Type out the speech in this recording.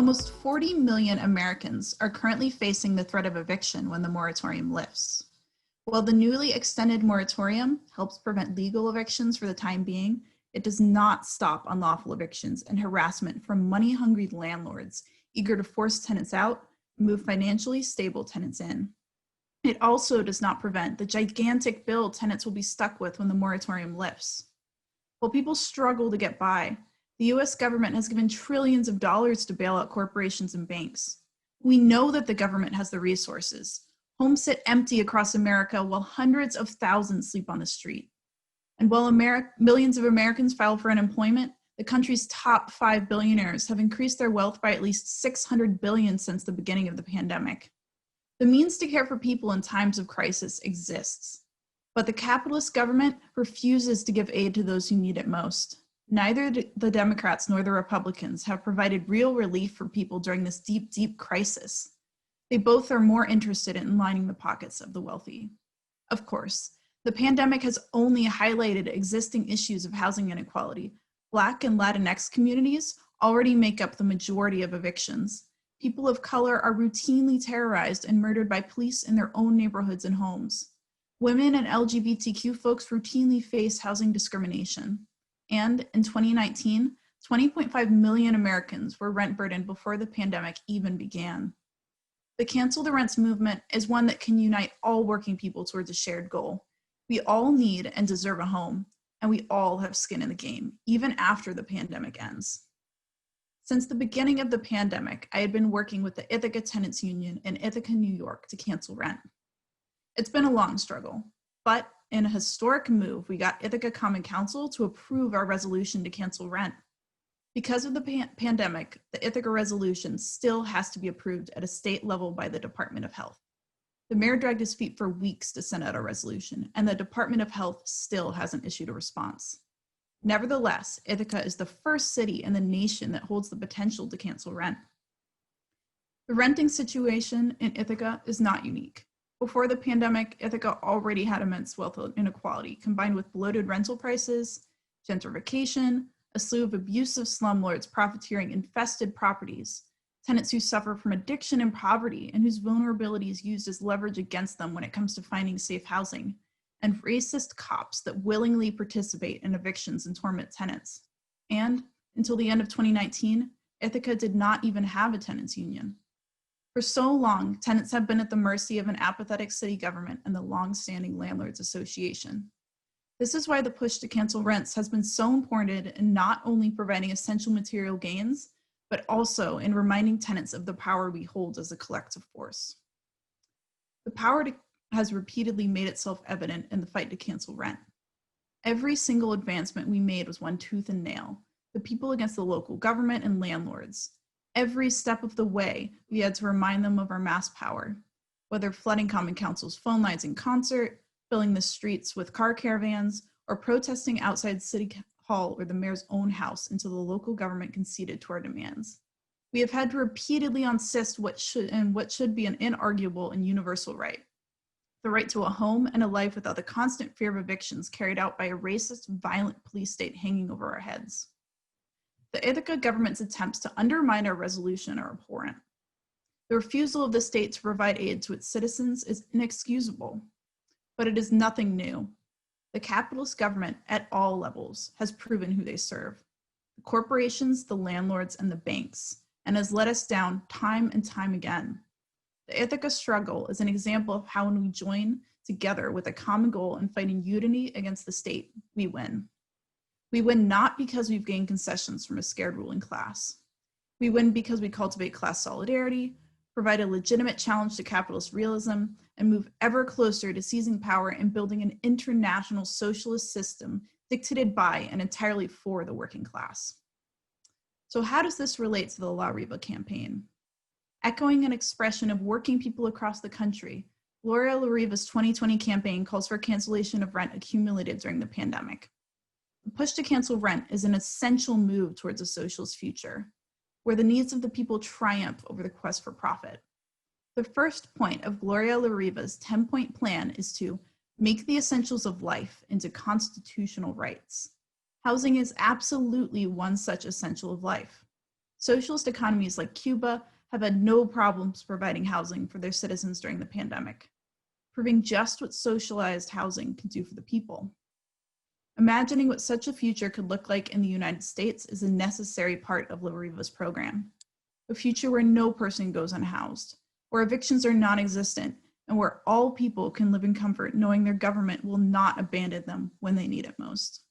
Almost 40 million Americans are currently facing the threat of eviction when the moratorium lifts. While the newly extended moratorium helps prevent legal evictions for the time being, it does not stop unlawful evictions and harassment from money-hungry landlords eager to force tenants out and move financially stable tenants in. It also does not prevent the gigantic bill tenants will be stuck with when the moratorium lifts. While people struggle to get by, the US government has given trillions of dollars to bail out corporations and banks. We know that the government has the resources. Homes sit empty across America while hundreds of thousands sleep on the street. And while millions of Americans file for unemployment, the country's top 5 billionaires have increased their wealth by at least $600 billion since the beginning of the pandemic. The means to care for people in times of crisis exists, but the capitalist government refuses to give aid to those who need it most. Neither the Democrats nor the Republicans have provided real relief for people during this deep, deep crisis. They both are more interested in lining the pockets of the wealthy. Of course, the pandemic has only highlighted existing issues of housing inequality. Black and Latinx communities already make up the majority of evictions. People of color are routinely terrorized and murdered by police in their own neighborhoods and homes. Women and LGBTQ folks routinely face housing discrimination. And in 2019, 20.5 million Americans were rent burdened before the pandemic even began. The Cancel the Rents movement is one that can unite all working people towards a shared goal. We all need and deserve a home, and we all have skin in the game, even after the pandemic ends. Since the beginning of the pandemic, I had been working with the Ithaca Tenants Union in Ithaca, New York to cancel rent. It's been a long struggle, but in a historic move, we got Ithaca Common Council to approve our resolution to cancel rent. Because of the pandemic, the Ithaca resolution still has to be approved at a state level by the Department of Health. The mayor dragged his feet for weeks to send out a resolution, and the Department of Health still hasn't issued a response. Nevertheless, Ithaca is the first city in the nation that holds the potential to cancel rent. The renting situation in Ithaca is not unique. Before the pandemic, Ithaca already had immense wealth inequality, combined with bloated rental prices, gentrification, a slew of abusive slumlords profiteering infested properties, tenants who suffer from addiction and poverty and whose vulnerability is used as leverage against them when it comes to finding safe housing, and racist cops that willingly participate in evictions and torment tenants. And until the end of 2019, Ithaca did not even have a tenants union. For so long, tenants have been at the mercy of an apathetic city government and the long-standing Landlords Association. This is why the push to cancel rents has been so important in not only providing essential material gains, but also in reminding tenants of the power we hold as a collective force. The power has repeatedly made itself evident in the fight to cancel rent. Every single advancement we made was one tooth and nail, the people against the local government and landlords. Every step of the way, we had to remind them of our mass power, whether flooding Common Council's phone lines in concert, filling the streets with car caravans, or protesting outside City Hall or the mayor's own house until the local government conceded to our demands. We have had to repeatedly insist what should be an inarguable and universal right. The right to a home and a life without the constant fear of evictions carried out by a racist, violent police state hanging over our heads. The Ithaca government's attempts to undermine our resolution are abhorrent. The refusal of the state to provide aid to its citizens is inexcusable, but it is nothing new. The capitalist government at all levels has proven who they serve. The corporations, the landlords, and the banks, and has let us down time and time again. The Ithaca struggle is an example of how when we join together with a common goal and fight in unity against the state, we win. We win not because we've gained concessions from a scared ruling class. We win because we cultivate class solidarity, provide a legitimate challenge to capitalist realism, and move ever closer to seizing power and building an international socialist system dictated by and entirely for the working class. So how does this relate to the La Riva campaign? Echoing an expression of working people across the country, Gloria La Riva's 2020 campaign calls for cancellation of rent accumulated during the pandemic. The push to cancel rent is an essential move towards a socialist future, where the needs of the people triumph over the quest for profit. The first point of Gloria La Riva's 10-point plan is to make the essentials of life into constitutional rights. Housing is absolutely one such essential of life. Socialist economies like Cuba have had no problems providing housing for their citizens during the pandemic, proving just what socialized housing can do for the people. Imagining what such a future could look like in the United States is a necessary part of La Riva's program. A future where no person goes unhoused, where evictions are non-existent, and where all people can live in comfort knowing their government will not abandon them when they need it most.